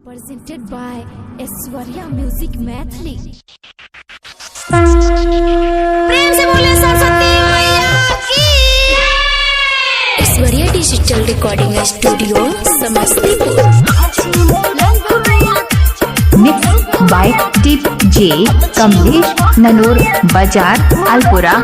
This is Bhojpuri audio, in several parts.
presented by Aishwarya music Maithili. प्रेम से बोले सरस्वती मैया की। Aishwarya digital recording studio Samastipur. Mix by DJ Kamlesh Nanur Bazar Alpura.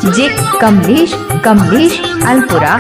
DJ Kamlesh Alpura.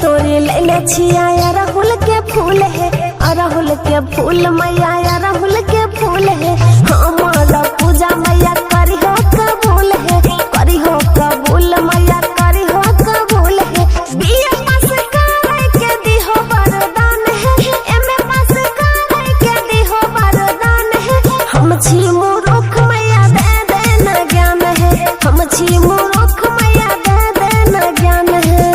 तोरे ले छिया अरहुल के फूल है, अरहुल के फूल मैया अरहुल के फूल है। हमारा पूजा मैया करी हो कबूल है, करी हो कबूल मैया करी हो कबूल है। बिया पास करे के दी हो वरदान है, एमे पास करे के दी हो वरदान है। हम छी मूर्ख मैया दे देना ज्ञान है, हम छी मूर्ख मैया दे देना ज्ञान है।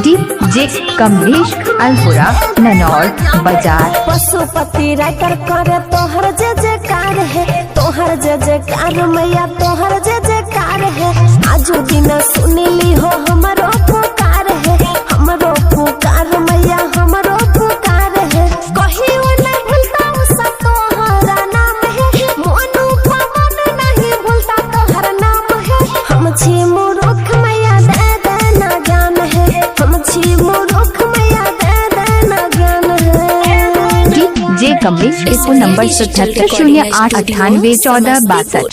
DJ कमलेश अलपुरा ननौर बाजार। पशुपति राइटर करे तोहर जय जयकार है, तोहर जय जयकार मैया तोहर जय जयकार है। आजू दिन सुनिली हो हमरो पुकार है, हमरो पुकार मैया हमरो पुकार है। कहीं न भूलता उसा तोहरा नाम है, मोनू पवन नहीं भूलता तोहर नाम है। हम छी मूर्ख मैया दे देना ज्ञान है, हम छी मूर्ख मैया दे देना ज्ञान है। DJ कमलेश इसको नंबर 77 08 98 14 62।